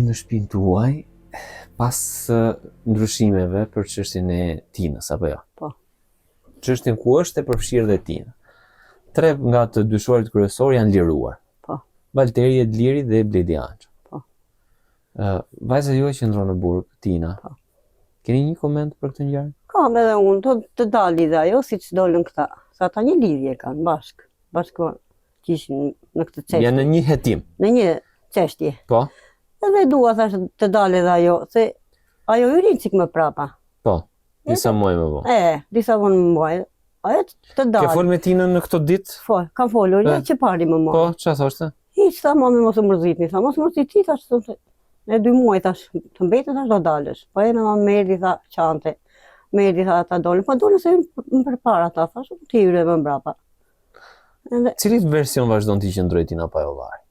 në shtëpinë tuaj pas ndryshimeve për çështjen e Tinës apo jo? Po. Çështjen ku është e përfshirë dhe Tina. 3 nga të dyshuarit kryesor janë liruar. Po. Valteri Edliri dhe Bledi Anxha. Po. Vajza juaj qëndron në burg, Tina. Po. Keni një koment për këtë ngjarje? Kam edhe unë, të dalë dhe ajo, si që dolën këta. Sa ata një lidhje kanë, bashkë që ishin në këtë çështje. Janë në një hetim. Në një çështje. Po, Edhe dua thash të dalë dhe ajo, se ajo i rinë cik më prapa. po, disa muaj më vonë. Disa vonë më muaj. Ajo të Ke dalë. fol me Tinën në këto ditë? Kam folur, ja që pari më muaj. Po, çfarë thoshte? Hiç tha mami mos u mërzitni, tha mos u mërziti, thash në 2 muaj thash, të mbetë thash do dalësh. Po e mama më erdhi tha çante. Më erdhi tha ata dolën, po dolën se më përpara ta thash, ti hyre më mbrapa. Cilit version vazhdon t'i qëndroj Tina Pajolari?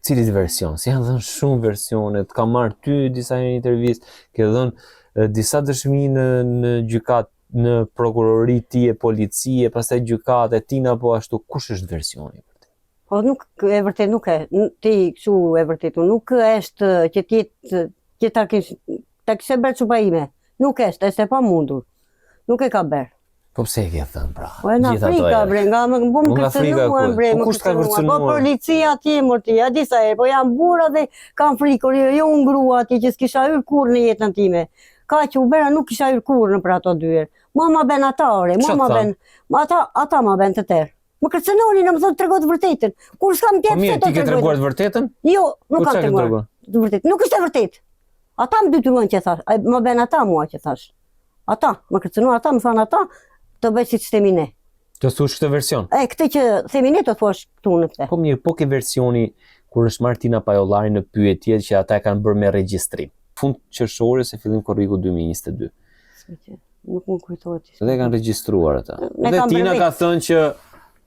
Cilit version? Si janë dhënë shumë versione, të ka marrë ty disa një intervistë, ke dhënë disa dëshmi në gjykat, në prokurori ti e policie, pastaj gjykate, Tina po ashtu, kush është versioni? Po nuk e vërtet nuk e, ti kështu e vërtetu, nuk është që ti që ta kishe bërë çupa ime. Nuk është e pa mundur. Nuk e ka bërë. Po pse e ke thënë pra? Po në Afrika bre, nga më më kërcënuar bre, më kërcënuar. Po policia atje morti, ja disa herë, po janë burra dhe kanë frikë, jo unë grua atje që s'kisha hyrë kurrë në jetën time. Ka që u bëra nuk kisha hyrë kurrë në për ato 2 herë. Mama ben atare, mama ben, ata ma ben të tërë. Më kërcënonin në më thotë tregoj të vërtetën. Kur s'kam tjepë se të tregoj. Po mirë, ti ke treguar të vërtetën? Jo, nuk kam treguar të vërtetën. Nuk është e vërtetë. Ata më detyruan që thash, më ben ata mua që thash. Ata, më kërcënuan ata, më thanë ata, të bëj siç themi ne. Të thush këtë version? Këtë që themi ne të thuash këtu në këtë. Po mirë, po ke versioni kur është marrë Tina Pajolari në pyetje që ata e kanë bërë me regjistrim. Fund qershore se fillim korriku 2022. Nuk më kujtohet. Dhe kanë regjistruar ata. Dhe Tina ka thënë që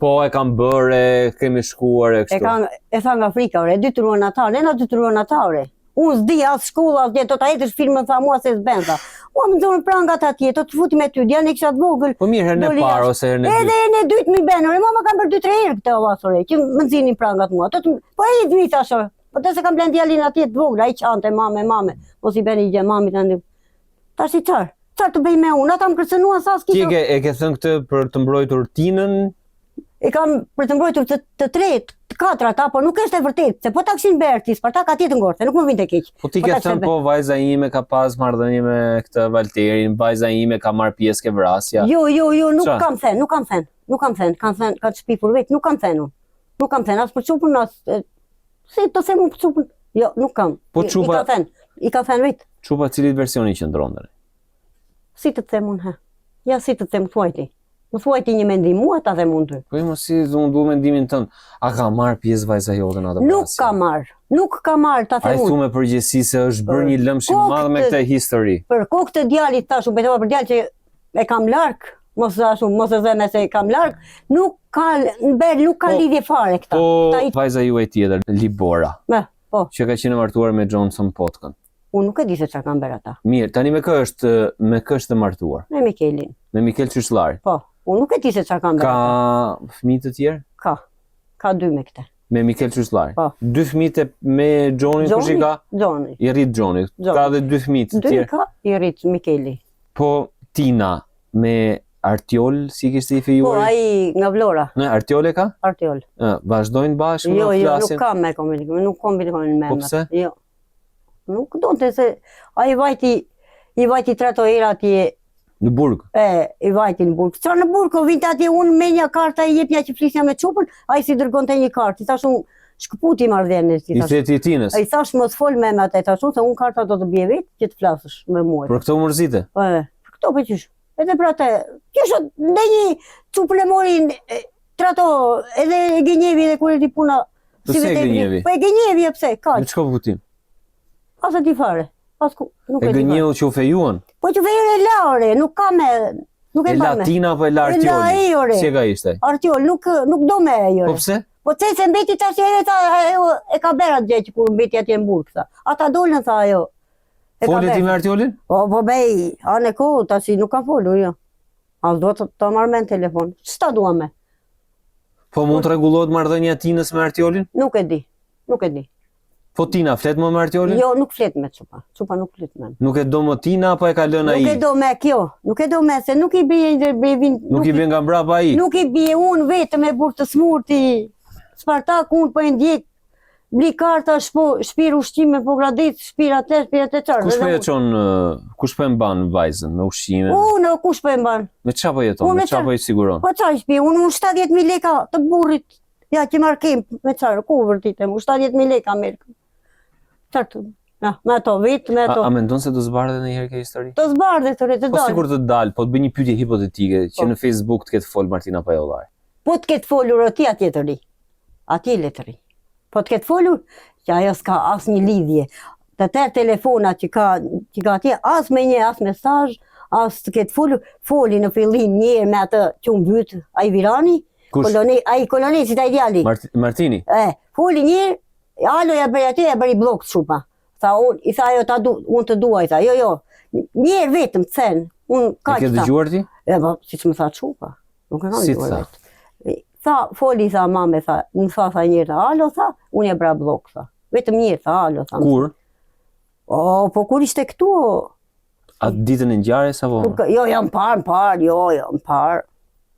po e kanë bërë, kemi shkuar e kështu. E tha nga Afrika, ore, detyruan ata, ne na detyruan ata, ore. Unë s'di as shkolla, as do ta hetësh filmin tha mua se s'ben tha. Mua më nxorën prangat atje, do të futi me ty, dia ne kisha të vogël. Po mirë, herën e parë ose herën e dytë. Edhe herën e dytë më bën, ore, mama kanë bërë 2-3 herë këtë avasore, që më nxinin prangat mua. Po ai dmi tash. Po të se kam blen djalin atje të vogël, ai çante mame, mos i bëni gjë mamit tani. Tash i çfarë? Çfarë të bëj me unë? Ata më kërcënuan sa s'kisha. Ti e ke thënë këtë për të mbrojtur Tinën? E kam për të mbrojtur të 3, të 4 ata, po nuk është e vërtetë, se po ta kishin bërë ti, për ta ka tjetër ngortë, nuk më vinte keq. Po ti ke thënë po vajza ime ka pas marrëdhënie me këtë Valterin, vajza ime ka marrë pjesë ke vrasja. Jo, nuk kam thënë, ka të shpifur vetë, nuk kam thënë unë. Nuk kam thënë, as për çupën, as si të them unë për çupën. Jo, nuk kam. Po çupa i ka thënë vetë. Çupa cilit versioni qëndron tani? Si të them unë, ha. Ja si të them thuaj ti. Më thuaj ti një mendim mua ta them unë ty. Po mos si unë duam mendimin tënd. A ka marr pjesë vajza jote në atë vrasje? Nuk ka marr ta them unë. Ai thu me përgjegjësi se është bërë një lëmsh i madh me këtë histori. Për kokë të djalit tash u betova për djalin që e kam larg, mos e them se e kam larg, nuk ka lidhje fare këta. Po vajza juaj tjetër, Libora. Po. Që ka qenë martuar me Johnson Potkën. Unë nuk e di se çfarë kanë bërë ata. Mirë, tani me kë është të martuar? Me Mikelin. Me Mikel Qyshllari. Po. Unë nuk e di se çfarë kanë bërë. Ka fëmijë të tjerë? Ka 2 me këtë. Me Mikel Qyshllari. Po. 2 fëmijë me Xhonin kush i ka? Xhoni. I rrit Xhoni. Ka edhe 2 fëmijë të tjerë. 2 ka i rrit Mikeli. Po Tina me Artiol, si kishte i fejuar? Po ai nga Vlora. Ne Artiol e ka? Artiol. Vazhdojnë bashkë në flasin? Jo, nuk kam me komunikim, nuk komunikojnë me. Po pse? Jo. Nuk donte se ai i vajti tratojera atje në burg. I vajti në burg. Çfarë në burg, vinte atje unë me një kartë ai jepja që flisja me çupën, ai si dërgonte një kartë. I thash unë shkëputi marrëdhënien i thash. I theti Tinës. Ai thash mos fol me atë, thash unë se unë karta do të bie vetë që të flasësh me mua. Për këtë u mërzite? Po, për këto po qysh. Edhe për atë, qysh ndonjë çupën e morin trato edhe e gënjevi edhe kur e di puna. Si vetë gënjevi? Po e gënjevi pse? Ka. Në çka kuptim? Asa ti fare. E gënjeu që u fejuan? Po që fejën e Laure, nuk ka me... Nuk e la Tina apo e la Artioli? Si e ka ishte? Artiol, nuk do me e jore. Po pse? Po që se mbeti tash e ka bera të gjë që kur mbeti atje në burg, tha. Ata dolën, tha ajo. Folet ti me Artiolin? Po bej, anë ko, tash nuk ka folur, jo. As do të marrë me në telefon. Ç'ta dua me? Po mund të rregullohet marrëdhënia Tinës me Artiolin? Nuk e di. Po Tina flet më me Artiolin? Jo, nuk flet me Çupa. Çupa nuk flet me. Nuk e do më Tina apo e ka lënë ai? Nuk e do me kjo. Nuk e do me se nuk i bie ndër Nuk i bie nga mbrapa ai. Nuk i bie unë vetëm e burë të smurti. Spartak unë po e ndjek. Bli karta shpir ushqime po gradit, shpir atë çfarë. Kush po e mban vajzën me ushqime? Unë kush po e mban? Me çfarë po jeton? Me çfarë po i siguron? Po çfarë shpi? Unë 70.000 lekë të burrit. Ja që markim me çfarë? Ku vërtitem? 70.000 lekë merr. Çfarë? Na, me ato vit, me ato. A mendon se do zbardhet ndonjëherë kjo histori? Do zbardhet të dal. Po sikur të dal, po të bëj një pyetje hipotetike që në Facebook të ketë fol Martina Pajollari. Po të ketë folur aty tjetëri. Aty letëri. Po të ketë folur, që ajo s'ka as një lidhje. Të tërë telefonat që ka atje, as me një, as mesazh, as të ketë folur, foli në fillim njerë me atë që unë bytë, a i Virani, a i kolonesit, a i djali. Martini? Foli njerë, alo ja bëri atje, ja bëri blok të Çupa. I tha ajo, unë të dua, i tha, jo, njerë vetëm të sen. E ke dëgjuar ti? Si që më tha Çupa. Nuk e kam dëgjuar vetë. Foli, tha mame, më tha njërë, tha, alo, tha, unë e bra blok, tha. Vetëm njërë, tha, alo, tha. Kur? Po kur ishte këtu? A ditën e ngjarjes apo? Jo, jam parë.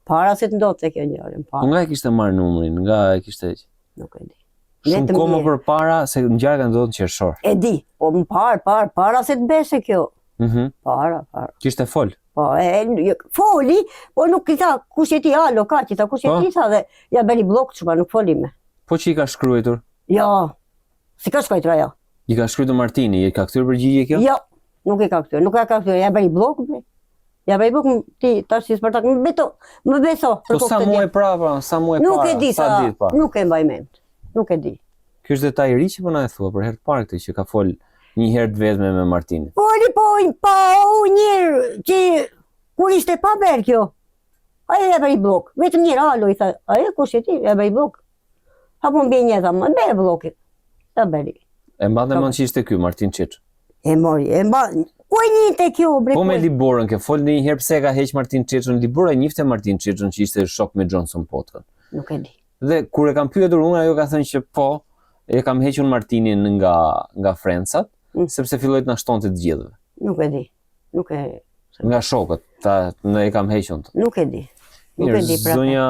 Para se të ndodhte kjo ngjarje, parë. Po nga e kishte marrë numrin, nga e kishte? Nuk e di. Shumë kohë më përpara se ngjarja ka ndodhur në qershor. E di, po më para se të beshe kjo. Para. Kishte fol? Po, foli, po nuk i tha, kush e ti, alo, ka që ta, kush e ti, tha dhe, ja bëri blok Çupa, nuk foli me. Po që i ka shkruetur? Jo, si ka shkruetur ajo? I ka shkruetur Martini, i ka kthyer përgjigje kjo? Jo, nuk i ka kthyer, ja bëri blok, bre. Ja bëri blok, ti, tash si Spartak, më beso. Po sa muaj para, nuk e di, nuk e mbaj mend, nuk e di. Ky është detaj i ri që po na e thua për herë të parë këtë që ka fol një herë të vetme me Martinin. Foli po njërë që kur ishte pa berë kjo. Ajo ja bëri blok. Vetëm njërë alo i tha, ajo kush e ti, ja bëri blok. Apo më bje një tha, më bërë blokit. Ja bëri. E mbante mend që ishte ky Martin Çeç. E mori, ku e njinte kjo bre? Po me Liborën, ke fol një herë pse ka heq Martin Çeçën, Libora e njifte Martin Çeçën që ishte shok me Johnson Potkën. Nuk e di. Dhe kur e kam pyetur unë, ajo ka thënë që po, e kam hequr Martinin nga Frencat, sepse filloi të na shtonte të gjithëve. Nuk e di. Nga shokët, ne e kam hequr. Nuk e di. Zonja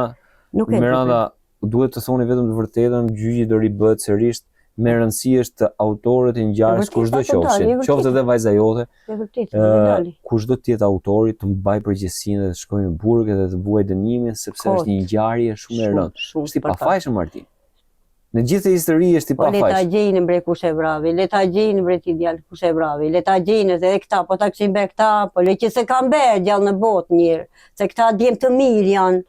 Miranda, duhet të thoni vetëm të vërtetën, gjyqi do ribëhet sërish, me rëndësi është autorët e ngjarjes kushdo qofshin, qoftë edhe vajza jote. Kushdo të jetë autori të mbaj përgjegjësinë dhe të shkojë në burg edhe të buaj dënimin sepse është një ngjarje shumë e rëndë. Është i pafajshëm Martin. Në gjithë histori është i pafajshëm. Le ta gjejnë bre kush e vravi, le ta gjejnë bre ti djalë kush e vravi, le ta gjejnë edhe këta, po ta kishin bërë këta, po le që se kanë bërë gjallë në botë njërë, se këta djemë të mirë janë.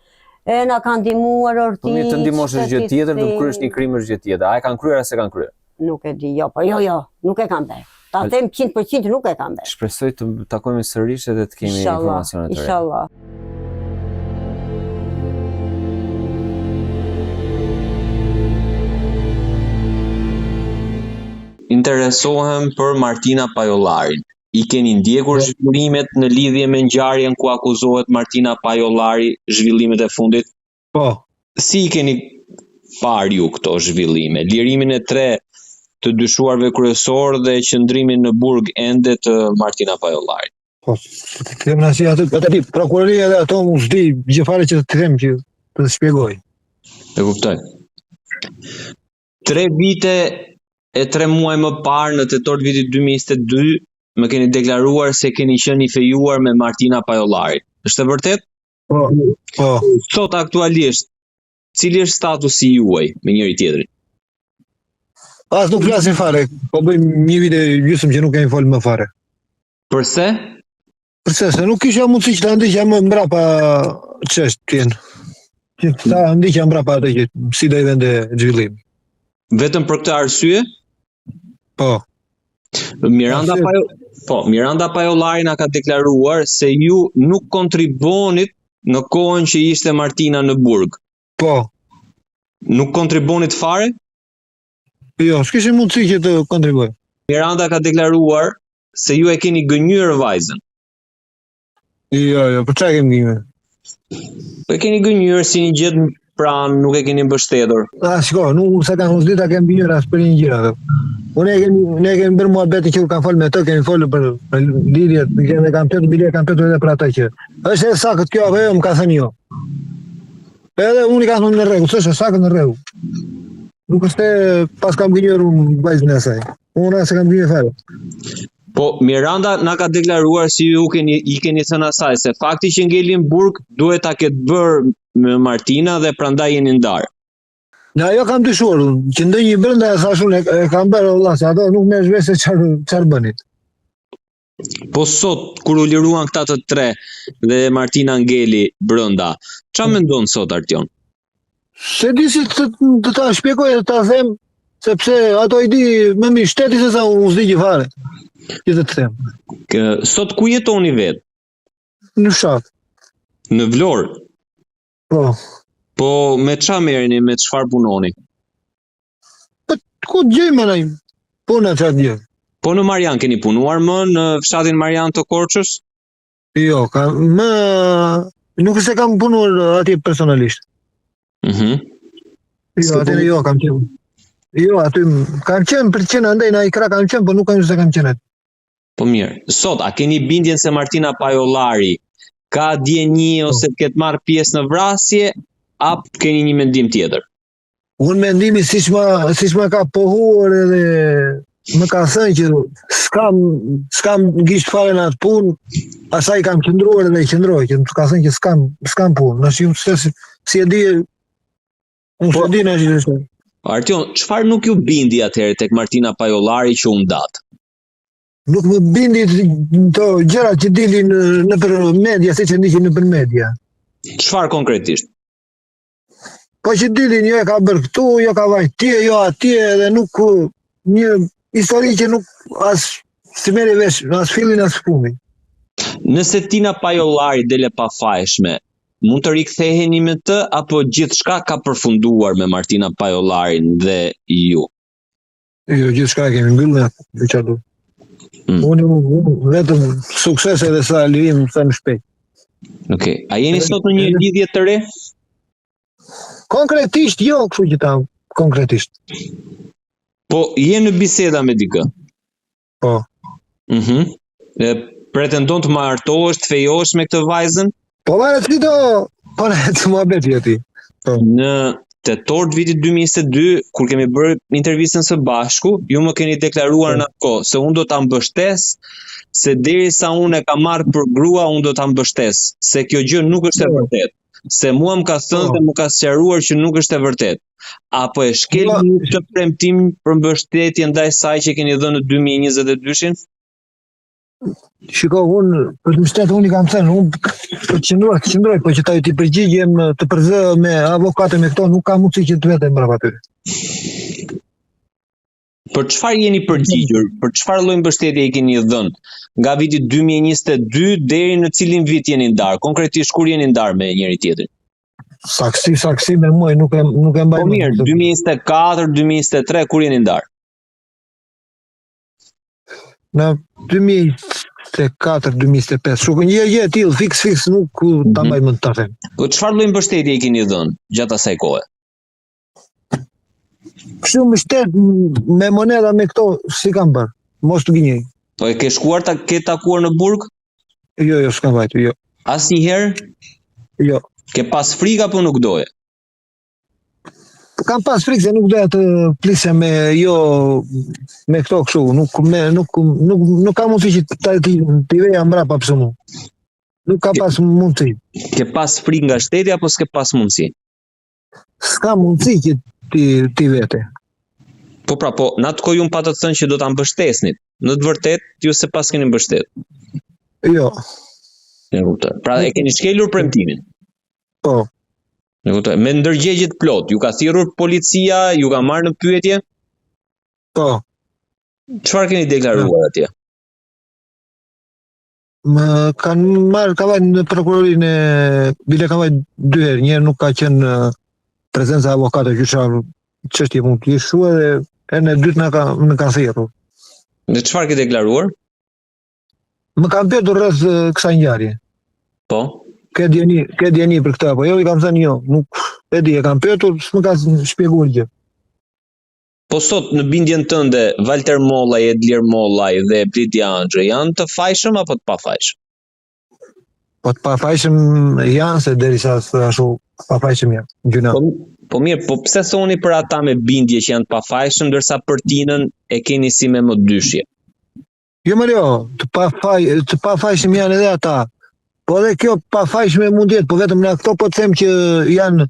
E na kanë ndihmuar orti. Po mirë të ndihmosh është gjë tjetër, të kryesh një krim është gjë tjetër. A e kanë kryer as e kanë kryer? Nuk e di, jo, nuk e kanë bërë. Ta them 100% nuk e kanë bërë. Shpresoj të takojmë sërish edhe të kemi informacione të reja. Inshallah. Interesohem për Martina Pajollarin. I keni ndjekur zhvillimet në lidhje me ngjarjen ku akuzohet Martina Pajollari, zhvillimet e fundit? Po. Si i keni parë ju këto zhvillime? Lirimin e 3 të dyshuarve kryesor dhe qëndrimin në burg ende të Martina Pajollarit. Po, të them na si atë prokuroria dhe ato mos di gjë fare që të them që të shpjegoj. E kuptoj. 3 vite e 3 muaj më parë në tetor të vitit 2022 më keni deklaruar se keni qenë i fejuar me Martina Pajollari. Është e vërtet? Po. Sot aktualisht, cili është statusi juaj me njëri tjetrin? As nuk flasim fare, po bëjmë një vit e gjysmë që nuk kemi folur më fare. Përse? Përse se nuk kisha mundësi që ta ndiqja më mbrapa çështjen. Që ta ndiqja mbrapa atë që si do i vende zhvillim. Vetëm për këtë arsye? Po. Miranda Pajollari na ka deklaruar se ju nuk kontribonit në kohën që ishte Martina në burg. Po. Nuk kontribonit fare? Jo, s'kishim mundësi që të kontribuoj. Miranda ka deklaruar se ju e keni gënjur vajzën. Jo, për çfarë kemi gënjur? Po e keni gënjur si një gjë pranë, nuk e keni mbështetur. Shiko, nuk sa kanë mos dita kemi gënjur as për një gjë atë. Ne kemi bërë muhabetin që kanë folë me të, kemi folë për lidhjet, ne kam pyetur edhe për ata që. Është e saktë kjo apo jo, më ka thënë jo. Edhe unë i kam thënë në rregull, s'është e saktë në rregull. Nuk është pas kam gënjur unë vajzën e saj. Unë as e kam gënjur fare. Po Miranda na ka deklaruar si i keni thënë asaj se fakti që ngelin burg duhet ta ketë bërë me Martina dhe prandaj jeni ndarë. Ja, jo kam dyshuar unë, që ndonjë brenda e thash unë e kam bërë valla, se ato nuk merresh vesh se çfarë bënit. Po sot kur u liruan këta të tre dhe Martina ngeli brenda, çfarë mendon sot Artion? Se di si të ta shpjegoj të ta them, sepse ato i di më mirë shteti se sa unë s'di gjë fare. Që të them. Sot ku jetoni vet? Në fshat. Në Vlorë. Po. Po me çfarë merreni, me çfarë punoni? Po ku gjejmë ne puna çfarë gjë? Po në Marian keni punuar më në fshatin Marian të Korçës? Jo, nuk se kam punuar atje personalisht. Jo, aty jo kam qenë. Jo, aty kam qenë për të qenë andaj në ai krah kam qenë, po nuk kam se kam qenë. Po mirë. Sot a keni bindjen se Martina Pajollari ka djeni ose të ketë marrë pjesë në vrasje, apo keni një mendim tjetër? Unë mendimi siç më ka pohuar edhe më ka thënë që s'kam gisht fare në atë punë, asaj kam qëndruar edhe qëndroj, që më ka thënë që s'kam punë. Nëse ju si e di, unë s'e di në gjithë. Artion, çfarë nuk ju bindi atëherë tek Martina Pajollari që u ndat? Nuk më bindi të gjëra që dilin nëpër media, siç e ndiqin nëpër media. Çfarë konkretisht? Po që dilin, jo e ka bërë këtu, jo ka vajtje, jo atje, edhe nuk një histori që nuk as si merri vesh, as fillin as fundin. Nëse Tina Pajollari dele pafajshme, mund të riktheheni me të apo gjithçka ka përfunduar me Martina Pajollarin dhe ju? Jo, gjithçka kemi mbyllur me çfarë. Unë vetëm sukses edhe sa lirim them shpejt. Okej. A jeni sot në një lidhje të re? Konkretisht jo, kështu që ta konkretisht. Po je në biseda me dikë? Po. Pretendon të martohesh, të fejohesh me këtë vajzën? Po varet si do, po ne të muhabeti aty. Në tetor të vitit 2022, kur kemi bërë intervistën së bashku, ju më keni deklaruar në atë kohë se unë do ta mbështes, se derisa unë e kam marrë për grua, unë do ta mbështes, se kjo gjë nuk është e vërtetë. Se mua më ka thënë dhe më ka sqaruar që nuk është e vërtetë. Apo e shkelni një premtim për mbështetje ndaj saj që keni dhënë në 2022-shin? Shiko, unë për të mbështetur unë i kam thënë, unë për të qëndroj, po që ta ti përgjigjem të përzë me avokate me këto, nuk ka mundësi që të vetem brapa aty. Për çfarë jeni përgjigjur? Për çfarë lloj mbështetje i keni dhënë? Nga viti 2022 deri në cilin vit jeni ndarë? Konkretisht kur jeni ndarë me njëri tjetrin? Saksi me muaj nuk e mbaj. Po mirë, 2024, 2023 kur jeni ndarë? Në 2024, 2025, shukë një e tillë fiks nuk ta mbaj më të them. Po çfarë lloj mbështetje i keni dhënë gjatë asaj kohe? Kështu mbështet me moneda me këto si kam bërë, mos të gënjej. Po e ke shkuar ke takuar në burg? Jo, s'kam vajtur, jo. Asnjëherë? Jo. Ke pas frikë apo nuk doje? Kam pas frikë se nuk doja të plisja me këto kështu, nuk ka mundësi që t'i veja mbrapa pse mu. Nuk ka pas mundësi. Ke pas frikë nga shteti apo s'ke pas mundësi? S'ka mundësi që ti vete. Po pra, po, në atë kohë ju më patë të thënë që do ta mbështesnit. Në të vërtet, ju se pas keni mbështet. Jo. E kuptoj. Pra e keni shkelur premtimin. Po. E kuptoj. Me ndërgjegje të plot, ju ka thirrur policia, ju ka marrë në pyetje? Po. Çfarë keni deklaruar atje? Më kanë marrë ka vajtë në prokurorinë bile ka vajtë 2 herë, një herë nuk ka qenë prezenca avokate gjyqtar çështje mund të ishu edhe në dytë në ka thirrur. Në çfarë ke deklaruar? Më kanë pyetur rreth kësaj ngjarje. Po. Ke djeni për këtë apo jo? I kam thënë jo, nuk e di, e kam pyetur, s'më ka shpjeguar gjë. Po sot në bindjen tënde, Walter Mollaj, Edlir Mollaj dhe Blidi Anxhe janë të fajshëm apo të pafajshëm? Po të pafajshëm janë, se derisa ashtu pafajshëm janë. Gjuna. Po mirë, po pse thoni për ata me bindje që janë të pafajshëm, ndërsa për tinën e keni si me më dyshje? Jo më të pafajshëm janë edhe ata. Po edhe kjo pafajshme mund jetë, po vetëm në këto po të them që janë,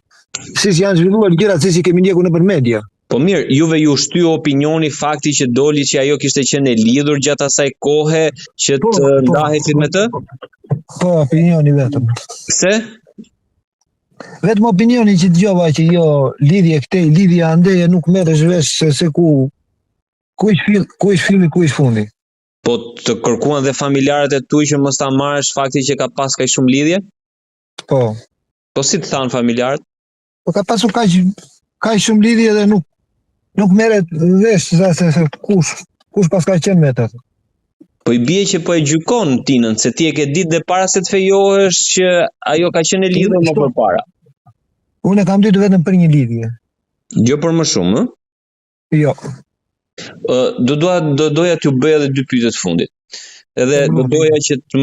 si janë zhvilluar gjërat, si kemi ndjekur nëpër media. Po mirë, juve ju shtyu opinioni fakti që doli që ajo kishte qenë e lidhur gjatë asaj kohe që të ndahetit me të? Po, opinioni vetëm. Pse? Vetëm opinioni që dëgjova që jo lidhje këtej, lidhje andeje nuk merresh vesh se ku ish filli, ku ish fundi. Po të kërkuan dhe familjarët e tuaj që mos ta marrësh fakti që ka pas kaq shumë lidhje? Po. Po si të thanë familjarët? Po ka pasur kaq shumë lidhje dhe nuk merret vesh se kush pas ka qenë me të. Po i bie që po e gjykon tinën, se ti e ke ditë dhe para se të fejohesh që ajo ka qenë e lidhur më përpara. Unë kam ditë vetëm për një lidhje. Jo për më shumë, ë? Jo. Doja t'ju bëj edhe 2 pyetje të fundit. Edhe doja që të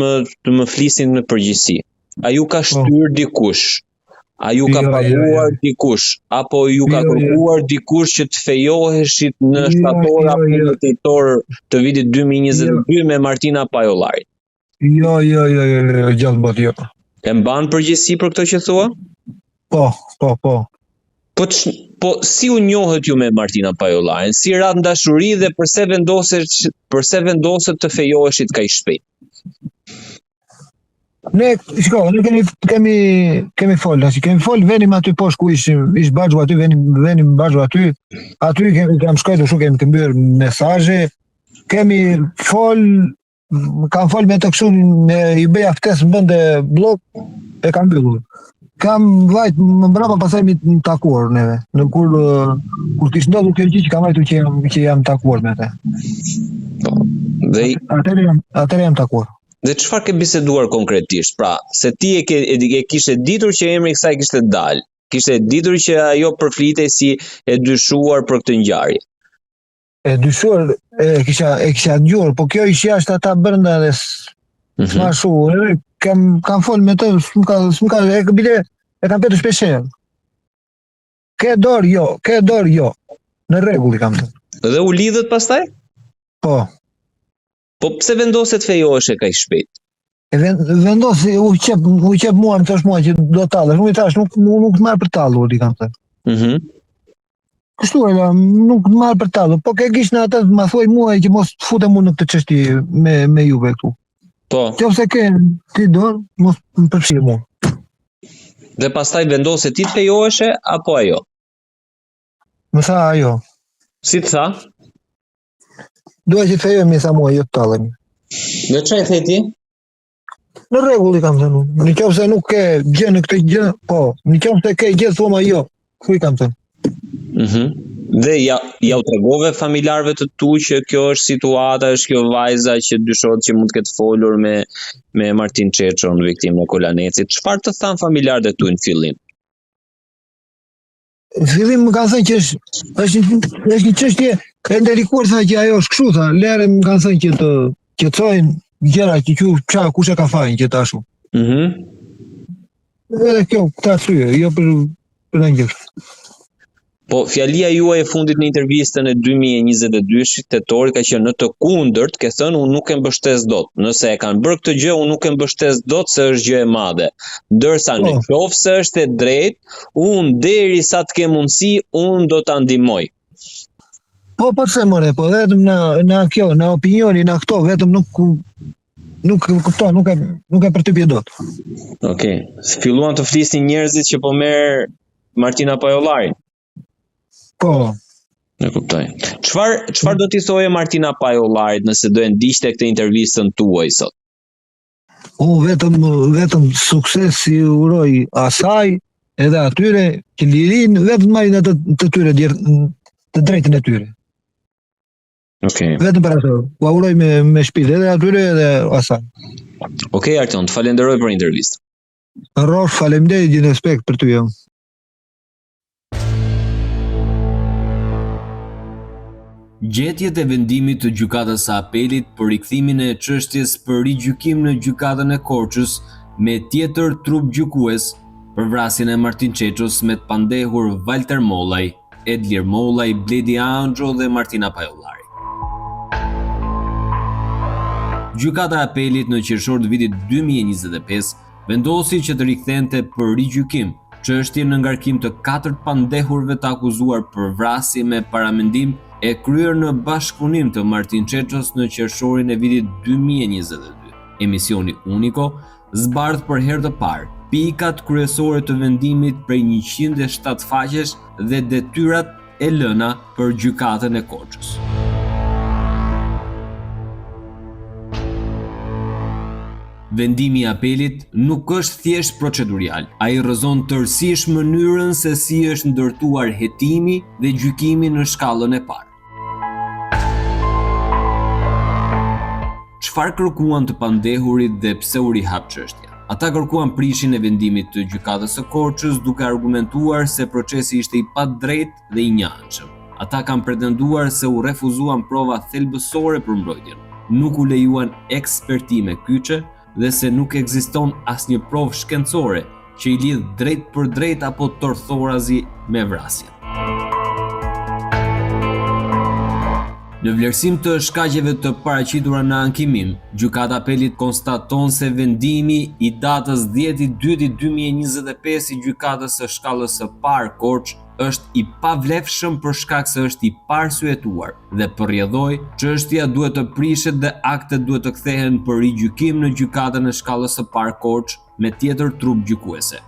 më flisnin në përgjithësi. A ju ka shtyr dikush? A ju ka paguar dikush? Apo ju ka kërkuar dikush që të fejoheshit në shtator apo në tetor të vitit 2022 me Martina Pajollarin? Jo, gjallë bot, jo. E mban përgjegjësi për këtë që thua? Po. Po si u njohët ju me Martina Pajollarin? Si rat dashuri dhe përse vendoset të fejoheshit kaq shpejt? Ne kemi fol, venim aty poshtë ku ish Baxhu aty, venim Baxhu aty. Aty kam shkojtur kështu, kemi mbyer mesazhe. Kemi kam fol me të kështu, i bëja ftesë bënde blok, e kam mbyllur. Kam vajt më mbrapa pasaj mi takuar neve. Në kur kishte ndodhur kjo gjë që kam vajtur që jam takuar me te. Dhe atëherë jam takuar. Dhe çfarë ke biseduar konkretisht? Pra, se ti e kishe ditur që emri i kësaj kishte dalë. Kishte ditur që ajo përflitej si e dyshuar për këtë ngjarje. E dyshuar e kisha dëgjuar, po kjo ishte jashtë ata brenda dhe s'ma shu. Kam fol me të, s'mka e kam petur shpeshherë. Ke dorë jo. Në rregull i kam thënë. Dhe u lidhët pastaj? Po. Po pse vendoset fejohesh e kaq shpejt? Vendosi u qep mua, më thash mua që do tallesh. Unë i thash nuk të marr për tallur, i kam thënë. Kështu e nuk të marr për tallur, po ke gish në atë ma thuaj mua që mos të futem unë në këtë çështje me juve këtu. Po. Nëse ke ti dorë, mos më përfshi mua. Dhe pastaj vendoset ti të fejoheshe apo ajo? Më tha ajo. Si të tha? Dua që fejojmë sa mua, jo të tallemi. Dhe çfarë the ti? Në rregull i kam thënë. Nëse nuk ke gjë në këtë gjë, po. Nëse ke gjë thua jo. Ku i kam thënë. Dhe ja u tregove familjarëve të tu që kjo është situata, është kjo vajza që dyshohet që mund të ketë folur me Martin Çeçon, viktimën e Kolanecit. Çfarë të thanë familjarët e tu në fillim? Në fillim më kanë thënë që është një çështje e ndelikuar, sa që ajo është kështu, tha, lere më kanë thënë që të qetësojnë gjëra që kush e ka fajin që tashu. Edhe kjo, këta arsye, jo për ndonjë gjë. Po fjalia juaj e fundit në intervistën e 2022-shit tetor ka qenë në të kundërt, ke thënë unë nuk e mbështes dot. Nëse e kanë bërë këtë gjë, unë nuk e mbështes dot se është gjë e madhe. Ndërsa në qoftë se është e drejtë, unë derisa të kem mundësi, unë do ta ndihmoj. Po pse more, po vetëm në kjo, në opinioni, në këto, vetëm nuk kupton, nuk e përtypje dot. Okej. Filluan të flisnin njerëzit që po merr Martina Pajollarin. Po. E kuptoj. Çfarë do t'i thoje Martina Pajollarit nëse do e ndiqte këtë intervistën tuaj sot? Vetëm sukses i uroj asaj edhe atyre që lirin, vetëm marrin atë të tyre të drejtën e tyre. Okej. Vetëm për ato. U uroj me shpirtë edhe atyre edhe asaj. Okej, Artion, të falenderoj për intervistë. Rosh, faleminderit, gjithë respekt për ty. Gjetjet e vendimit të gjykatës së apelit për rikthimin e çështjes për rigjykim në gjykatën e Korçës me tjetër trup gjykues për vrasjen e Martin Çeços me të pandehur Walter Mollaj, Edlir Mollaj, Bledi Angjo dhe Martina Pajollari. Gjykata e apelit në qershor të vitit 2025 vendosi që të rikthente për rigjykim çështjen në ngarkim të 4 pandehurve të akuzuar për vrasje me paramendim e kryer në bashkëpunim të Martin Çeços në qershorin e vitit 2022. Emisioni Unico zbardh për herë të parë pikat kryesore të vendimit prej 107 faqesh dhe detyrat e lëna për gjykatën e Korçës. Vendimi i apelit nuk është thjesht procedurial, ai rrëzon tërësisht mënyrën se si është ndërtuar hetimi dhe gjykimi në shkallën e parë. Çfarë kërkuan të pandehurit dhe pse u rihap çështja? Ata kërkuan prishjen e vendimit të gjykatës së Korçës duke argumentuar se procesi ishte i padrejtë dhe i njanshëm. Ata kanë pretenduar se u refuzuan prova thelbësore për mbrojtjen, nuk u lejuan ekspertime kyçe dhe se nuk ekziston asnjë provë shkencore që i lidh drejt për drejt apo torthorazi me vrasjen. Në vlerësim të shkaqeve të paraqitura në ankimim, gjykata e apelit konstaton se vendimi i datës 10/2/2025 i gjykatës së shkallës së parë Korçë është i pavlefshëm për shkak se është i parsyetuar dhe përrjedhoi, çështja duhet të prishet dhe aktet duhet të kthehen për rigjykim në gjykatën e shkallës së parë Korçë me tjetër trup gjykuese.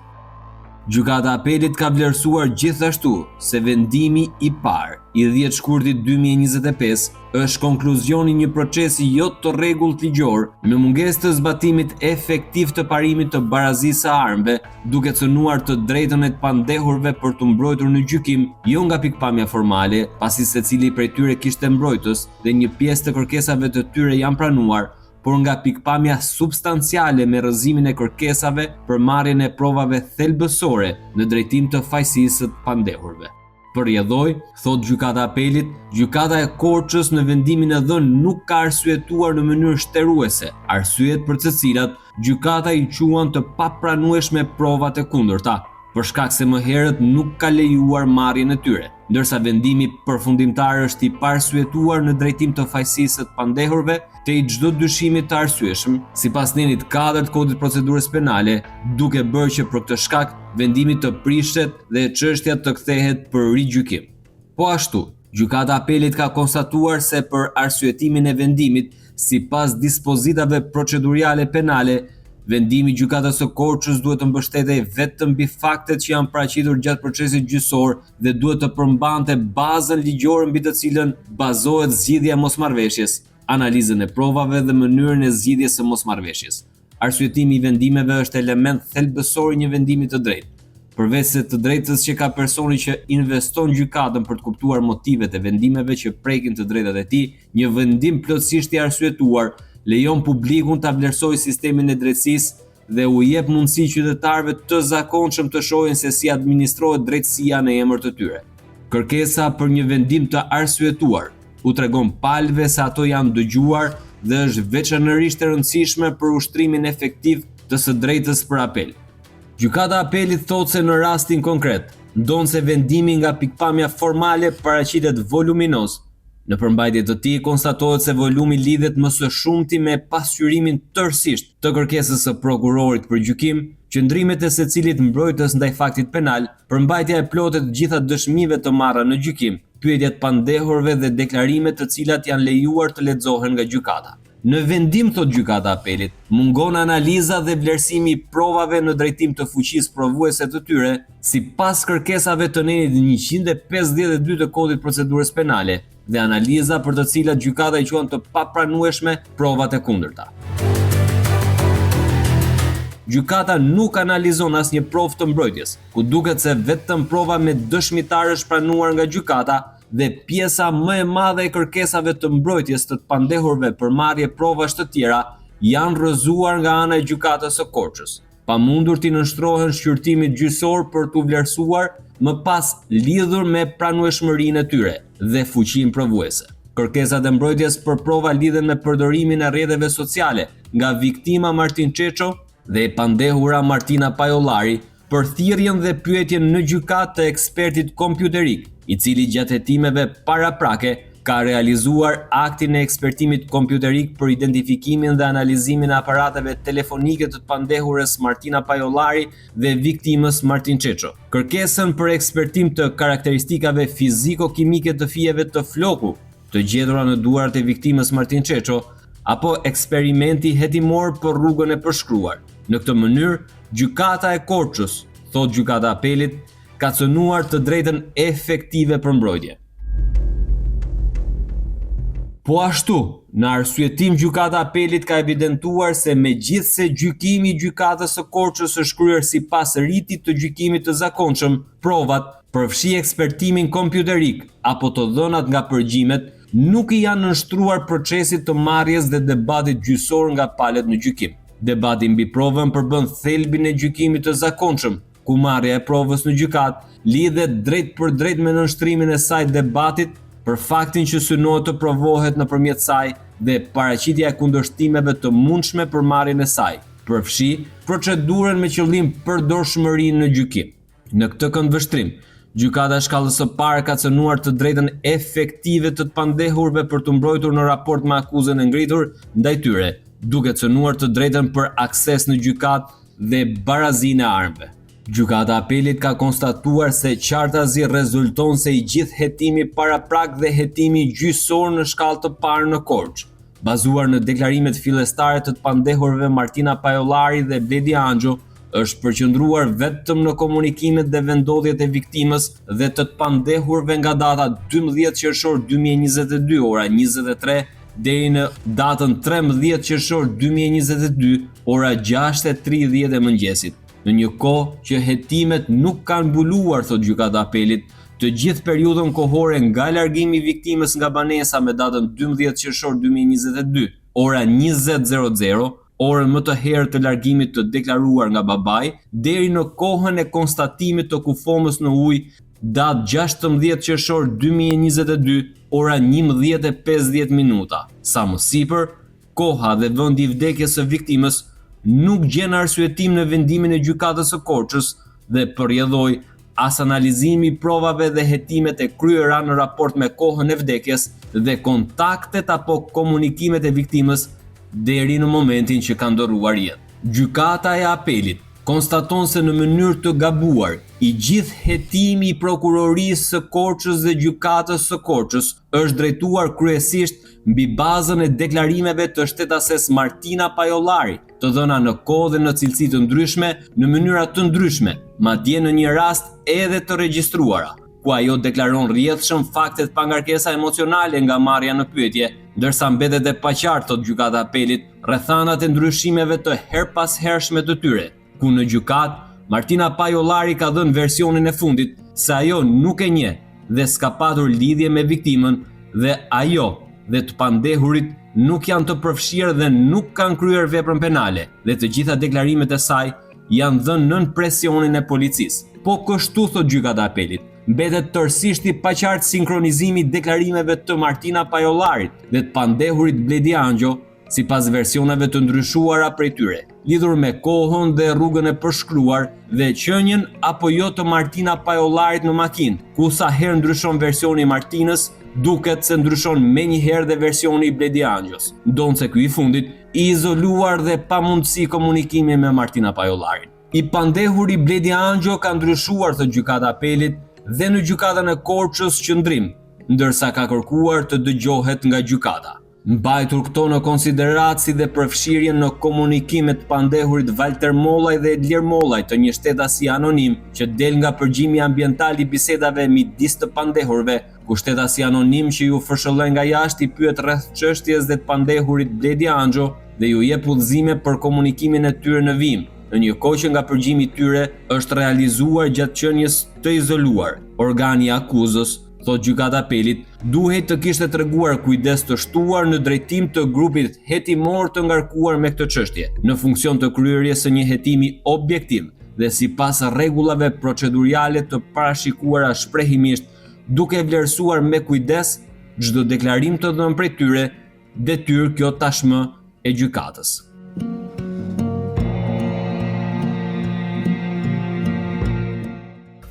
Gjykata e apelit ka vlerësuar gjithashtu se vendimi i parë i 10 shkurtit 2025 është konkluzioni i një procesi jo të rregullt ligjor me mungesë të zbatimit efektiv të parimit të barazisë së armëve, duke cënuar të drejtën e të pandehurve për të mbrojtur në gjykim jo nga pikpamja formale, pasi secili prej tyre kishte mbrojtës dhe një pjesë të kërkesave të tyre janë pranuar, por nga pikpamja substanciale me rrëzimin e kërkesave për marrjen e provave thelbësore në drejtim të fajësisë së të pandehurve. Përrjedhoi, thot gjykata e apelit, gjykata e Korçës në vendimin e dhënë nuk ka arsyetuar në mënyrë shtruese, arsyet për të cilat gjykata i quan të papranueshme provat e kundërta, për shkak se më herët nuk ka lejuar marrjen e tyre, ndërsa vendimi përfundimtar është i parsyetuar në drejtim të fajësisë së të pandehurve te i çdo dyshimi të arsyeshëm, sipas nenit 4 të Kodit Procedurës Penale, duke bërë që për këtë shkak vendimi të prishet dhe çështja të kthehet për rigjykim. Po ashtu, gjykata e apelit ka konstatuar se për arsyetimin e vendimit, sipas dispozitave procedurale penale, vendimi i gjykatës së Korçës duhet të mbështetej vetëm mbi faktet që janë paraqitur gjatë procesit gjyqësor dhe duhet të përmbante bazën ligjore mbi të cilën bazohet zgjidhja e mosmarrveshjes, analizën e provave dhe mënyrën e zgjidhjes së mosmarrveshjes. Arsyetimi i vendimeve është element thelbësor i një vendimi të drejtë. Përveç se të drejtës që ka personi që investon gjykatën për të kuptuar motivet e vendimeve që prekin të drejtat e tij, një vendim plotësisht i arsyetuar lejon publikun ta vlerësojë sistemin e drejtësisë dhe u jep mundësi qytetarëve të zakonshëm të shohin se si administrohet drejtësia në emër të tyre. Kërkesa për një vendim të arsyetuar u tregon palëve se ato janë dëgjuar dhe është veçanërisht e rëndësishme për ushtrimin efektiv të së drejtës për apel. Gjykata e apelit thotë se në rastin konkret, ndonse vendimi nga pikpamja formale paraqitet voluminoz, në përmbajtje të tij konstatohet se volumi lidhet më së shumti me pasqyrimin tërësisht të kërkesës së prokurorit për gjykim, qëndrimet e secilit mbrojtës ndaj faktit penal, përmbajtja e plotë të gjitha dëshmive të marra në gjykim, pyetjet pandehurve dhe deklarimet të cilat janë lejuar të lexohen nga gjykata. Në vendim, thot gjykata e apelit, mungon analiza dhe vlerësimi i provave në drejtim të fuqisë provuese të tyre, sipas kërkesave të nenit 152 të Kodit Procedurës Penale dhe analiza për të cilat gjykata i quan të papranueshme provat e kundërta. Gjykata nuk analizon asnjë provë të mbrojtjes, ku duket se vetëm prova me dëshmitar është pranuar nga gjykata dhe pjesa më e madhe e kërkesave të mbrojtjes të pandehurve për marrje provash të tjera janë rrëzuar nga ana e gjykatës së Korçës, pamundur t'i nënshtrohen shqyrtimit gjyqësor për t'u vlerësuar më pas lidhur me pranueshmërinë e tyre dhe fuqinë provuese. Kërkesat e mbrojtjes për prova lidhen me përdorimin e rrjeteve sociale nga viktima Martin Çeço dhe e pandehura Martina Pajollari për thirrjen dhe pyetjen në gjykatë të ekspertit kompjuterik, i cili gjatë hetimeve paraprake ka realizuar aktin e ekspertimit kompjuterik për identifikimin dhe analizimin e aparateve telefonike të pandehurës Martina Pajollari dhe viktimës Martin Çeço. Kërkesën për ekspertim të karakteristikave fiziko-kimike të fijeve të floku, të gjetura në duart e viktimës Martin Çeço, apo eksperimenti hetimor për rrugën e përshkruar. Në këtë mënyrë, gjykata e Korçës, thot gjykata e apelit, ka cënuar të drejtën efektive për mbrojtje. Po ashtu, në arsyetim gjykata e apelit ka evidentuar se megjithse gjykimi i gjykatës së Korçës është kryer sipas ritit të gjykimit të zakonshëm, provat përfshi ekspertimin kompjuterik apo të dhënat nga përgjimet nuk i janë nënshtruar procesit të marrjes dhe debatit gjyqësor nga palët në gjykim. Debati mbi provën përbën thelbin e gjykimit të zakonshëm, ku marrja e provës në gjykat lidhet drejt për drejt me nënshtrimin e saj debatit për faktin që synohet të provohet nëpërmjet saj dhe paraqitja e kundërshtimeve të mundshme për marrjen e saj, përfshi procedurën me qëllim përdorshmërinë në gjykim. Në këtë këndvështrim, gjykata e shkallës së parë ka cënuar të drejtën efektive të pandehurve për të mbrojtur në raport me akuzën e ngritur ndaj tyre, duke cënuar të drejtën për akses në gjykat dhe barazinë e armëve. Gjykata e apelit ka konstatuar se qartazi rezulton se i gjithë hetimi paraprak dhe hetimi gjyqësor në shkallë të parë në Korçë, bazuar në deklarimet fillestare të pandehurve Martina Pajollari dhe Bledi Angjo, është përqendruar vetëm në komunikimet dhe vendodhjet e viktimës dhe të pandehurve nga data 12 qershor 2022 ora 23 deri në datën 13 qershor 2022 ora 6:30 e mëngjesit. Në një kohë që hetimet nuk kanë mbuluar, thot gjykata e apelit, të gjithë periudhën kohore nga largimi i viktimës nga banesa me datën 12 qershor 2022, ora 20:00, orën më të herë të largimit të deklaruar nga babai, deri në kohën e konstatimit të kufomës në ujë, datë 16 qershor 2022, ora 11:50. Sa më sipër, koha dhe vendi i vdekjes së viktimës nuk gjen arsyetim në vendimin e gjykatës së Korçës dhe përrjedhoi as analizimi i provave dhe hetimet e kryera në raport me kohën e vdekjes dhe kontaktet apo komunikimet e viktimës deri në momentin që ka ndorruar jetë. Gjykata e apelit konstaton se në mënyrë të gabuar, i gjithë hetimi i prokurorisë së Korçës dhe gjykatës së Korçës është drejtuar kryesisht mbi bazën e deklarimeve të shtetases Martina Pajollari, të dhëna në kohë dhe në cilësi të ndryshme, në mënyra të ndryshme, madje në një rast edhe të regjistruara, ku ajo deklaron rrjedhshëm faktet pa ngarkesa emocionale nga marrja në pyetje, ndërsa mbetet e paqartë, thot gjykata e apelit, rrethanat e ndryshimeve të herpashershme të tyre, ku në gjykat Martina Pajollari ka dhënë versionin e fundit se ajo nuk e njeh dhe s'ka patur lidhje me viktimën dhe ajo dhe të pandehurit nuk janë të përfshirë dhe nuk kanë kryer veprën penale dhe të gjitha deklarimet e saj janë dhënë nën presionin e policisë. Po kështu, thot gjykata e apelit, mbetet tërësisht i paqartë sinkronizimi i deklarimeve të Martina Pajollarit dhe të pandehurit Bledi Angjo, sipas versioneve të ndryshuara prej tyre, lidhur me kohën dhe rrugën e përshkruar dhe qënjen apo jo të Martina Pajollarit në makinë, ku sa herë ndryshon versioni i Martinës, duket se ndryshon menjëherë dhe versioni i Bledi Angjos, ndonse ky i fundit i izoluar dhe pa mundësi komunikimi me Martina Pajollarin. I pandehuri Bledi Angjo ka ndryshuar, thot gjykata e apelit, dhe në gjykatën e Korçës qëndrim, ndërsa ka kërkuar të dëgjohet nga gjykata. Mbajtur këto në konsiderat si dhe përfshirjen në komunikimet të pandehurit Walter Mollaj dhe Edlir Mollaj, të një shtetasi anonim që del nga përgjimi ambiental i bisedave midis të pandehurve, ku shtetasi anonim që ju fërshëllën nga jashtë i pyet rreth çështjes dhe të pandehurit Bledi Angjo dhe ju jep udhëzime për komunikimin e tyre në vim, në një kohë që nga përgjimi i tyre është realizuar gjatë qenies të izoluar. Organi i akuzës, thot gjykata e apelit, duhet të kishte treguar kujdes të shtuar në drejtim të grupit hetimor të ngarkuar me këtë çështje, në funksion të kryerjes së një hetimi objektiv dhe sipas rregullave procedurale të parashikuara shprehimisht, duke vlerësuar me kujdes çdo deklarim të dhënë prej tyre, detyrë kjo tashmë e gjykatës.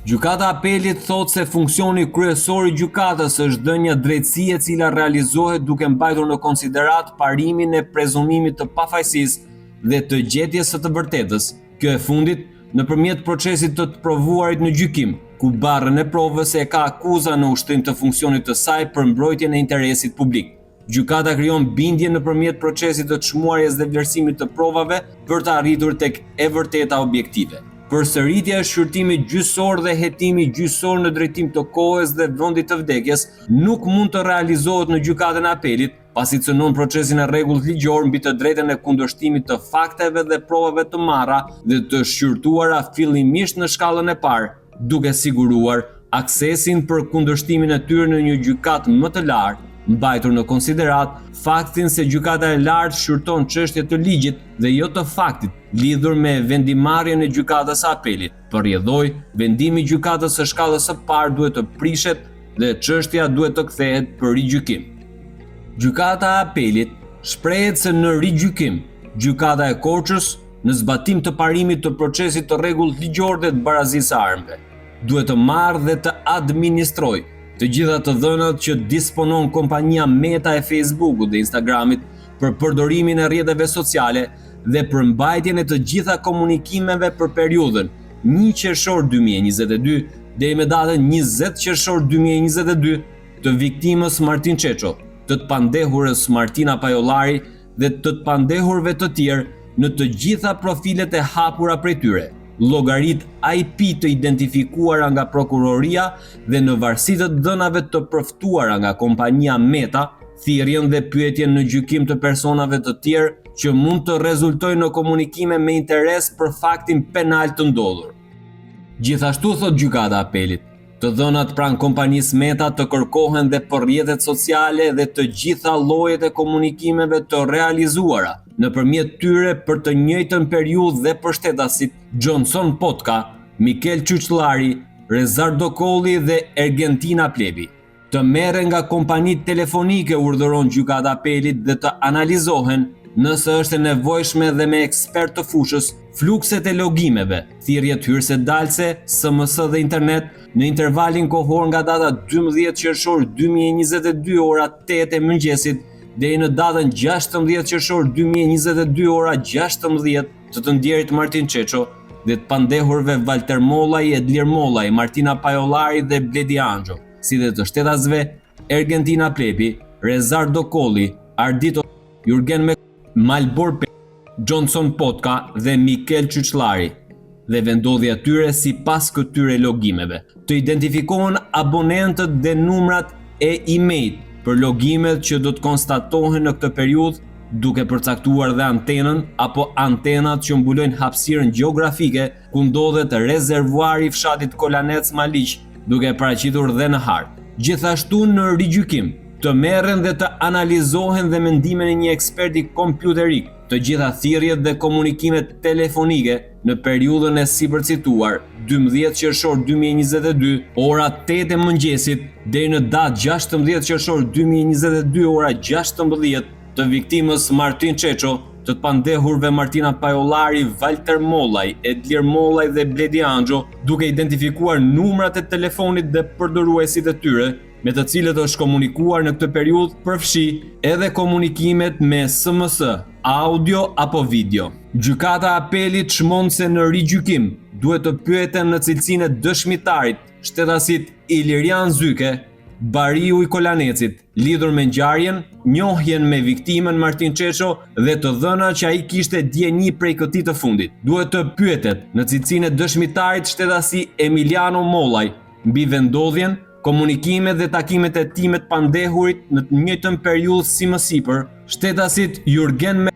Gjykata e Apelit thotë se funksioni kryesor i gjykatës është dhënia drejtësie e cila realizohet duke mbajtur në konsiderat parimin e prezumimit të pafajësisë dhe të gjetjes së të vërtetës. Kjo e fundit nëpërmjet procesit të provuarit në gjykim, ku barrën e provës e ka akuza në ushtrim të funksionit të saj për mbrojtjen e interesit publik. Gjykata krijon bindje nëpërmjet procesit të çmuarjes dhe vlerësimit të provave për të arritur tek e vërteta objektive. Përsëritja e shqyrtimit gjyqësor dhe hetimi gjyqësor në drejtim të kohës dhe vendit të vdekjes nuk mund të realizohet në gjykatën e Apelit, pasi cënon procesin e rregullt ligjor mbi të drejtën e kundërshtimit të fakteve dhe provave të marra dhe të shqyrtuara fillimisht në shkallën e parë, duke siguruar aksesin për kundërshtimin e tyre në një gjykatë më të lartë, mbajtur në konsiderat faktin se gjykata e lartë shqyrton çështje të ligjit dhe jo të faktit, lidhur me vendimarrjen e gjykatës së Apelit. Përrjedhoj, vendimi i gjykatës së shkallës së parë duhet të prishet dhe çështja duhet të kthehet për rigjykim. Gjykata e Apelit shprehet se në rigjykim, gjykata e Korçës, në zbatim të parimit të procesit të rregullt ligjor dhe të barazisë së armëve, duhet të marrë dhe të administrojë të gjitha të dhënat që disponon kompania Meta e Facebookut dhe Instagramit për përdorimin e rrjeteve sociale dhe për mbajtjen e të gjitha komunikimeve për periudhën 1 qershor 2022 deri me datën 20 qershor 2022 të viktimës Martin Çeço, të pandehurës Martina Pajollari dhe të pandehurve të tjerë në të gjitha profilet e hapura prej tyre, llogarit IP të identifikuara nga prokuroria dhe në varësi të dhënave të përftuara nga kompania Meta, thirrjen dhe pyetjen në gjykim të personave të tjerë që mund të rezultojnë në komunikime me interes për faktin penal të ndodhur. Gjithashtu thot gjykata e Apelit, të dhënat pranë kompanisë Meta të kërkohen dhe për rrjetet sociale dhe të gjitha llojet e komunikimeve të realizuara nëpërmjet tyre për të njëjtën periudhë dhe pushtetasit Johnson Potka, Mikel Çuçllari, Rezardo Kolli dhe Ergentina Plebi. Të merren nga kompanitë telefonike, urdhëron gjykata e Apelit, dhe të analizohen nëse është e nevojshme dhe me ekspert të fushës flukset e logimeve, thirrjet hyrëse dalse, SMS dhe internet në intervalin kohor nga data 12 qershor 2022 ora 8 e mëngjesit deri në datën 16 qershor 2022 ora 16 të ndjerit Martin Çeço dhe të pandehurve Walter Mollaj, Edlir Mollaj, Martina Pajollari dhe Bledi Angjo, si dhe të shtetasve Ergentina Plepi, Rezardo Kolli, Ardito Jurgen Malbor Pe, Johnson Potka dhe Mikel Çuçllari dhe vendodhja tyre sipas këtyre logimeve. Të identifikohen abonentët dhe numrat e email për logimet që do të konstatohen në këtë periudhë, duke përcaktuar dhe antenën apo antenat që mbulojnë hapësirën gjeografike ku ndodhet rezervuari i fshatit Kolanec Maliq, duke paraqitur dhe në hartë. Gjithashtu në rigjykim, të merren dhe të analizohen dhe mendimet e një eksperti kompjuterik, të gjitha thirrjet dhe komunikimet telefonike në periudhën e sipërcituar 12 qershor 2022 ora 8 e mëngjesit deri në datë 16 qershor 2022 ora 16 të viktimës Martin Çeço, të pandehurve Martina Pajollari, Walter Mollaj, Edlir Mollaj dhe Bledi Angjo, duke identifikuar numrat e telefonit dhe përdoruesit e tyre, me të cilët është komunikuar në këtë periudhë, përfshi edhe komunikimet me SMS, audio apo video. Gjykata e Apelit shmon se në rigjykim duhet të pyeten në cilësinë e dëshmitarit, shtetasit Ilirian Zyke, bariu i Kolanecit, lidhur me ngjarjen, njohjen me viktimën Martin Çeço dhe të dhëna që ai kishte dieni prej këtij të fundit. Duhet të pyetet në cilësinë e dëshmitarit shtetasi Emiliano Mollaj mbi vendodhjen, komunikimet dhe takimet e tij me të pandehurit në të njëjtën periudhë si më sipër, shtetasit Jurgen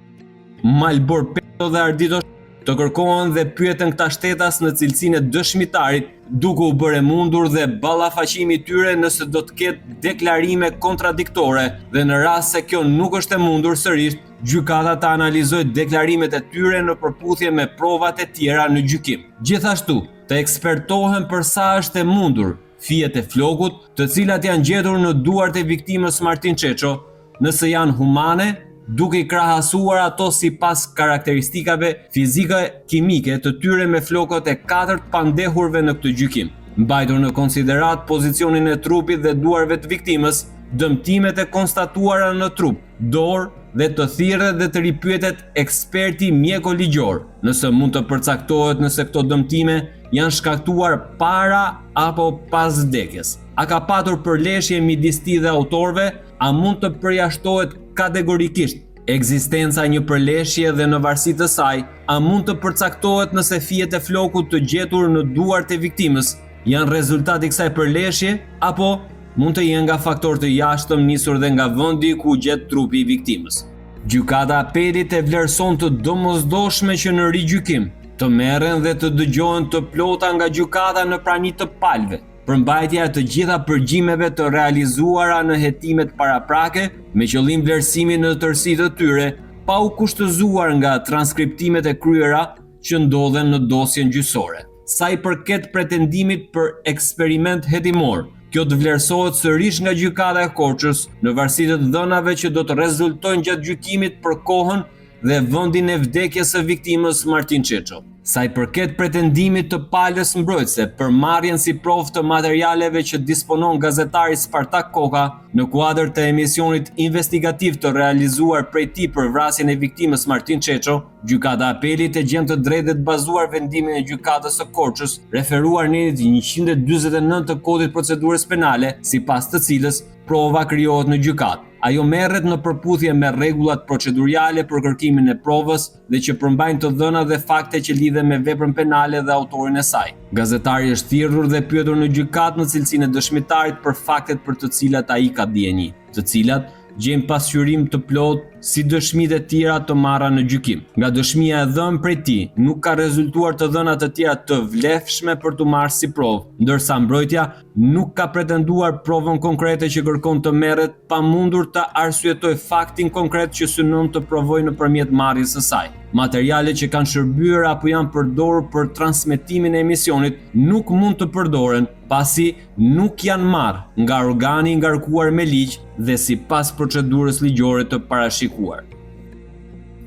Malbor Peto dhe Ardito të kërkohen dhe pyeten këta shtetas në cilësinë e dëshmitarit, duke u bërë mundur dhe ballafaqimi i tyre nëse do të ketë deklarime kontradiktore dhe në rast se kjo nuk është e mundur sërish, gjykata të analizojë deklarimet e tyre në përputhje me provat e tjera në gjykim. Gjithashtu, të ekspertohen për sa është e mundur fijet e flokut, të cilat janë gjetur në duart e viktimës Martin Çeço, nëse janë humane, duke i krahasuar ato sipas karakteristikave fizike-kimike të tyre me flokët e 4 pandehurve në këtë gjykim. Mbajtur në konsiderat pozicionin e trupit dhe duarve të viktimës, dëmtimet e konstatuara në trup, dorë dhe të thirrët dhe të ripyetet eksperti mjeko-ligjor, nëse mund të përcaktohet nëse këto dëmtime janë shkaktuar para apo pas vdekjes. A ka patur përleshje midis tij dhe autorëve, a mund të përjashtohet kategorikisht ekzistenca e një përleshje dhe në varësi të saj, a mund të përcaktohet nëse fijet e flokut të gjetur në duart e viktimës janë rezultat i kësaj përleshje, apo mund të jenë nga faktor të jashtëm nisur dhe nga vendi ku gjet trupi i viktimës. Gjykata e apelit e vlerëson të domosdoshme që në rigjykim të merren dhe të dëgjohen të plota nga gjykata në prani të palëve, përmbajtja e të gjitha përgjimeve të realizuara në hetimet paraprake me qëllim vlerësimin në tërësi të tyre, pa u kushtëzuar nga transkriptimet e kryera që ndodhen në dosjen gjyqësore. Sa i përket pretendimit për eksperiment hetimor, kjo të vlerësohet sërish nga gjykata e Korçës në varësi të dhënave që do të rezultojnë gjatë gjykimit për kohën dhe vendin e vdekjes së viktimës Martin Çeço. Sa i përket pretendimit të palës mbrojtëse për marrjen si provë të materialeve që disponon gazetari Spartak Koka në kuadër të emisionit investigativ të realizuar prej tij për vrasjen e viktimës Martin Çeço, gjykata e apelit e gjen të drejtë të bazuar vendimin e gjykatës së Korçës, referuar në 149 të kodit procedurës penale, sipas të cilës prova krijohet në gjykatë. Ajo merret në përputhje me rregullat procedurale për kërkimin e provës dhe që përmbajnë të dhëna dhe fakte që lidhen me veprën penale dhe autorin e saj. Gazetari është thirrur dhe pyetur në gjykatë në cilësinë e dëshmitarit për faktet për të cilat ai ka dieni, të cilat gjejnë pasqyrim të plot si dëshmitë e tjera të marra në gjykim. Nga dëshmia e dhënë prej tij, nuk ka rezultuar të dhëna të tjera të vlefshme për të marrë si provë, ndërsa mbrojtja nuk ka pretenduar provën konkrete që kërkon të merret, pa mundur të arsyetoj faktin konkret që synon të provojë nëpërmjet marrjes së saj. Materialet që kanë shërbyer apo janë përdorur për transmetimin e emisionit nuk mund të përdoren pasi nuk janë marrë nga organi i ngarkuar me ligj dhe sipas procedurës ligjore të parashikuar.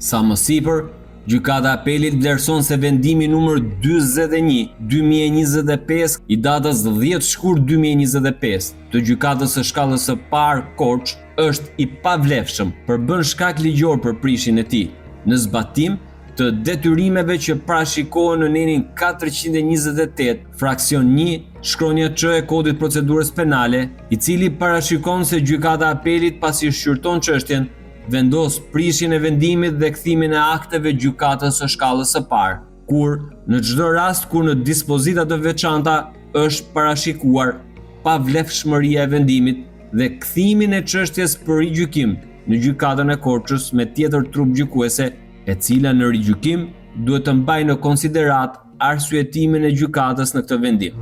Sa më sipër, gjykata e apelit vlerëson se vendimi numër 41/2025 i datës 10 shkurt 2025 të gjykatës së shkallës së parë Korçë është i pavlefshëm për bën shkak ligjor për prishjen e tij, në zbatim të detyrimeve që parashikohen në nenin 428, fraksion 1, shkronja Ç e kodit procedurës penale, i cili parashikon se gjykata e apelit pasi shqyrton çështjen, vendos prishjen e vendimit dhe kthimin e akteve gjykatës së shkallës së parë, kur në çdo rast kur në dispozita të veçanta është parashikuar pavlefshmëria e vendimit dhe kthimin e çështjes për rigjykim në gjykatën e Korçës me tjetër trup gjykuese, e cila në rigjykim duhet të mbajë në konsiderat arsyetimin e gjykatës në këtë vendim.